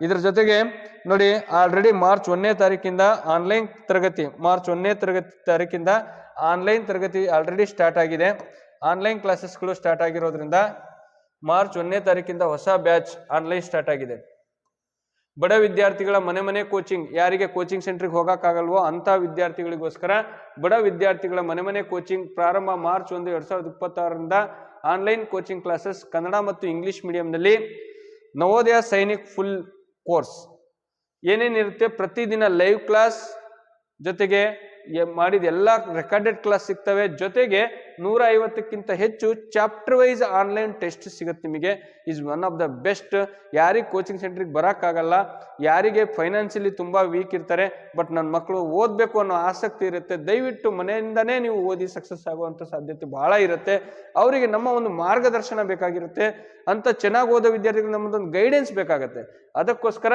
[SPEAKER 1] ಇದ್ರ ಜೊತೆಗೆ ನೋಡಿ, ಆಲ್ರೆಡಿ ಮಾರ್ಚ್ 1ನೇ ತಾರೀಕಿಂದ ಆನ್ಲೈನ್ ತರಗತಿ, ಆನ್ಲೈನ್ ತರಗತಿ ಆಲ್ರೆಡಿ ಸ್ಟಾರ್ಟ್ ಆಗಿದೆ. ಆನ್ಲೈನ್ ಕ್ಲಾಸಸ್ಗಳು ಸ್ಟಾರ್ಟ್ ಆಗಿರೋದ್ರಿಂದ ಮಾರ್ಚ್ 1ನೇ ತಾರೀಕಿಂದ ಹೊಸ ಬ್ಯಾಚ್ ಆನ್ಲೈನ್ ಸ್ಟಾರ್ಟ್ ಆಗಿದೆ. ಬಡ ವಿದ್ಯಾರ್ಥಿಗಳ ಮನೆ ಕೋಚಿಂಗ್, ಯಾರಿಗೆ ಕೋಚಿಂಗ್ ಸೆಂಟ್ರಿಗೆ ಹೋಗಕ್ಕಾಗಲ್ವೋ ಅಂತ ವಿದ್ಯಾರ್ಥಿಗಳಿಗೋಸ್ಕರ ಬಡ ವಿದ್ಯಾರ್ಥಿಗಳ ಮನೆ ಕೋಚಿಂಗ್ ಪ್ರಾರಂಭ ಮಾರ್ಚ್ 1, 2026ರಿಂದ ಆನ್ಲೈನ್ ಕೋಚಿಂಗ್ ಕ್ಲಾಸಸ್ ಕನ್ನಡ ಮತ್ತು ಇಂಗ್ಲಿಷ್ ಮೀಡಿಯಂನಲ್ಲಿ ನವೋದಯ ಸೈನಿಕ್ ಫುಲ್ ಕೋರ್ಸ್ ಏನೇನಿರುತ್ತೆ, ಪ್ರತಿದಿನ ಲೈವ್ ಕ್ಲಾಸ್ ಜೊತೆಗೆ ಮಾಡಿದ ಎಲ್ಲ ರೆಕಾರ್ಡೆಡ್ ಕ್ಲಾಸ್ ಸಿಗ್ತವೆ. ಜೊತೆಗೆ 150ಕ್ಕಿಂತ ಹೆಚ್ಚು ಚಾಪ್ಟರ್ ವೈಸ್ ಆನ್ಲೈನ್ ಟೆಸ್ಟ್ ಸಿಗುತ್ತೆ ನಿಮಗೆ. Is one of the best. ಯಾರಿಗೆ ಕೋಚಿಂಗ್ ಸೆಂಟ್ರಿಗೆ ಬರೋಕ್ಕಾಗಲ್ಲ, ಯಾರಿಗೆ ಫೈನಾನ್ಷಿಯಲಿ ತುಂಬ ವೀಕ್ ಇರ್ತಾರೆ, ಬಟ್ ನನ್ನ ಮಕ್ಕಳು ಓದಬೇಕು ಅನ್ನೋ ಆಸಕ್ತಿ ಇರುತ್ತೆ, ದಯವಿಟ್ಟು ಮನೆಯಿಂದನೇ ನೀವು ಓದಿ ಸಕ್ಸಸ್ ಆಗುವಂಥ ಸಾಧ್ಯತೆ ಬಹಳ ಇರುತ್ತೆ. ಅವರಿಗೆ ನಮ್ಮ ಒಂದು ಮಾರ್ಗದರ್ಶನ ಬೇಕಾಗಿರುತ್ತೆ. ಅಂತ ಚೆನ್ನಾಗಿ ಓದೋ ವಿದ್ಯಾರ್ಥಿಗಳಿಗೆ ನಮ್ಮದೊಂದು ಗೈಡೆನ್ಸ್ ಬೇಕಾಗತ್ತೆ. ಅದಕ್ಕೋಸ್ಕರ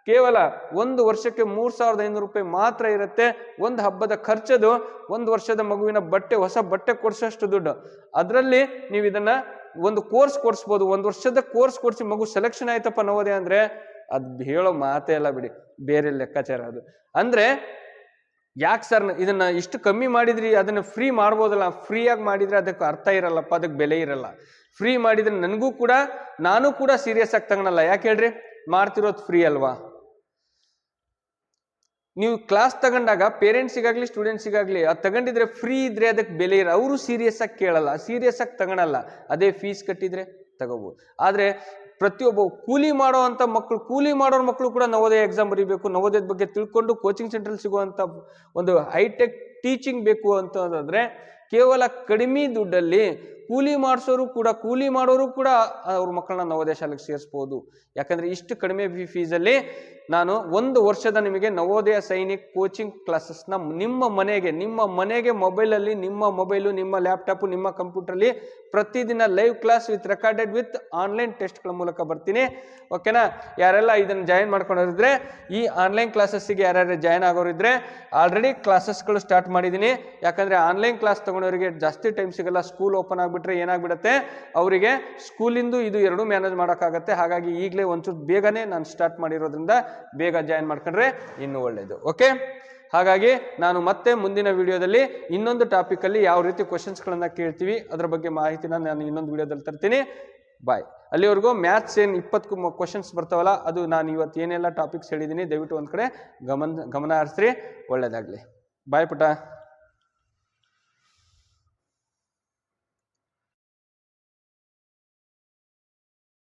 [SPEAKER 1] ಕೇವಲ 1 ವರ್ಷಕ್ಕೆ 3,500 ರೂಪಾಯಿ ಮಾತ್ರ ಇರುತ್ತೆ. ಒಂದು ಹಬ್ಬದ ಖರ್ಚದು 1 ವರ್ಷದ ಮಗುವಿನ ಹೊಸ ಬಟ್ಟೆ ಕೊಡಿಸೋಷ್ಟು ದುಡ್ಡು. ಅದರಲ್ಲಿ ನೀವು ಇದನ್ನ ಒಂದು ಕೋರ್ಸ್ ಕೊಡಿಸ್ಬೋದು. 1 ವರ್ಷದ ಕೋರ್ಸ್ ಕೊಡಿಸಿ ಮಗು ಸೆಲೆಕ್ಷನ್ ಆಯ್ತಪ್ಪ ನವೋದಯ ಅಂದ್ರೆ ಅದು ಹೇಳೋ ಮಾತೇ ಎಲ್ಲ ಬಿಡಿ, ಬೇರೆ ಲೆಕ್ಕಾಚಾರ ಅದು. ಅಂದ್ರೆ ಯಾಕೆ ಸರ್ ಇದನ್ನ ಇಷ್ಟು ಕಮ್ಮಿ ಮಾಡಿದ್ರಿ, ಅದನ್ನ ಫ್ರೀ ಮಾಡ್ಬೋದಲ್ಲ? ಫ್ರೀಯಾಗಿ ಮಾಡಿದ್ರೆ ಅದಕ್ಕೆ ಅರ್ಥ ಇರಲ್ಲಪ್ಪ, ಅದಕ್ಕೆ ಬೆಲೆ ಇರಲ್ಲ. ಫ್ರೀ ಮಾಡಿದ್ರೆ ನಾನು ಕೂಡ ಸೀರಿಯಸ್ ಆಗಿ ತಗೊಳಲ್ಲ. ಯಾಕೆ ಹೇಳ್ರಿ, ಮಾಡ್ತಿರೋದು ಫ್ರೀ ಅಲ್ವಾ? ನೀವು ಕ್ಲಾಸ್ ತಗೊಂಡಾಗ ಪೇರೆಂಟ್ಸಿಗಾಗ್ಲಿ ಸ್ಟೂಡೆಂಟ್ಸಿಗಾಗ್ಲಿ ಅದು ತಗೊಂಡಿದ್ರೆ ಫ್ರೀ ಇದ್ರೆ ಅದಕ್ಕೆ ಬೆಲೆ ಇರ, ಅವರು ಸೀರಿಯಸ್ ಆಗಿ ಕೇಳಲ್ಲ, ಸೀರಿಯಸ್ ಆಗಿ ತಗೊಳಲ್ಲ. ಅದೇ ಫೀಸ್ ಕಟ್ಟಿದ್ರೆ ತಗೋಬಹುದು. ಆದ್ರೆ ಪ್ರತಿಯೊಬ್ಬ ಕೂಲಿ ಮಾಡೋರ ಮಕ್ಕಳು ಕೂಡ ನವೋದಯ ಎಕ್ಸಾಮ್ ಬರೀಬೇಕು. ನವೋದಯದ ಬಗ್ಗೆ ತಿಳ್ಕೊಂಡು ಕೋಚಿಂಗ್ ಸೆಂಟ್ರಲ್ಲಿ ಸಿಗುವಂತ ಒಂದು ಹೈಟೆಕ್ ಟೀಚಿಂಗ್ ಬೇಕು ಅಂತಂದ್ರೆ ಕೇವಲ ಕಡಿಮೆ ದುಡ್ಡಲ್ಲಿ ಕೂಲಿ ಮಾಡೋರು ಕೂಡ ಅವ್ರ ಮಕ್ಕಳನ್ನ ನವೋದಯ ಶಾಲೆಗೆ ಸೇರಿಸ್ಬೋದು. ಯಾಕಂದ್ರೆ ಇಷ್ಟು ಕಡಿಮೆ ಫೀಸಲ್ಲಿ ನಾನು 1 ವರ್ಷದ ನಿಮಗೆ ನವೋದಯ ಸೈನಿಕ್ ಕೋಚಿಂಗ್ ಕ್ಲಾಸಸ್ನ ನಿಮ್ಮ ಮನೆಗೆ ಮೊಬೈಲಲ್ಲಿ, ನಿಮ್ಮ ಲ್ಯಾಪ್ಟಾಪು, ನಿಮ್ಮ ಕಂಪ್ಯೂಟರ್ಲಿ ಪ್ರತಿದಿನ live class with recorded with online ಟೆಸ್ಟ್ಗಳ ಮೂಲಕ ಬರ್ತೀನಿ. ಓಕೆನಾ? ಯಾರೆಲ್ಲ ಇದನ್ನು ಜಾಯಿನ್ ಮಾಡ್ಕೊಂಡಿದ್ರೆ, ಈ ಆನ್ಲೈನ್ ಕ್ಲಾಸಸ್ಸಿಗೆ ಯಾರ್ಯಾರು ಜಾಯಿನ್ ಆಗೋರಿದ್ರೆ ಆಲ್ರೆಡಿ ಕ್ಲಾಸಸ್ಗಳು ಸ್ಟಾರ್ಟ್ ಮಾಡಿದ್ದೀನಿ. ಯಾಕಂದ್ರೆ ಆನ್ಲೈನ್ ಕ್ಲಾಸ್ ತಗೊಂಡವರಿಗೆ ಜಾಸ್ತಿ ಟೈಮ್ ಸಿಗಲ್ಲ. ಸ್ಕೂಲ್ ಓಪನ್ ಆಗಿಬಿಟ್ರೆ ಏನಾಗ್ಬಿಡುತ್ತೆ, ಅವರಿಗೆ ಸ್ಕೂಲಿಂದು ಇದು ಎರಡೂ ಮ್ಯಾನೇಜ್ ಮಾಡೋಕ್ಕಾಗತ್ತೆ. ಹಾಗಾಗಿ ಈಗಲೇ ಒಂಚೂರು ಬೇಗನೆ ನಾನು ಸ್ಟಾರ್ಟ್ ಮಾಡಿರೋದ್ರಿಂದ ಬೇಗ ಜಾಯಿನ್ ಮಾಡ್ಕೊಂಡ್ರೆ ಇನ್ನೂ ಒಳ್ಳೆಯದು. ಓಕೆ, ಹಾಗಾಗಿ ನಾನು ಮತ್ತೆ ಮುಂದಿನ ವಿಡಿಯೋದಲ್ಲಿ ಇನ್ನೊಂದು ಟಾಪಿಕಲ್ಲಿ ಯಾವ ರೀತಿ ಕ್ವಶನ್ಸ್ಗಳನ್ನ ಕೇಳ್ತೀವಿ ಅದರ ಬಗ್ಗೆ ಮಾಹಿತಿನ ನಾನು ಇನ್ನೊಂದು ವಿಡಿಯೋದಲ್ಲಿ ತರ್ತೀನಿ. ಬಾಯ್. ಅಲ್ಲಿವರೆಗೂ ಮ್ಯಾಥ್ಸ್ ಏನು 20 ಕ್ವಶನ್ಸ್ ಬರ್ತಾವಲ್ಲ, ಅದು ನಾನು ಇವತ್ತು ಏನೆಲ್ಲ ಟಾಪಿಕ್ಸ್ ಹೇಳಿದ್ದೀನಿ ದಯವಿಟ್ಟು ಒಂದು ಕಡೆ ಗಮನ ಹರಿಸ್ರಿ. ಒಳ್ಳೆಯದಾಗಲಿ. ಬಾಯ್ ಪುಟ.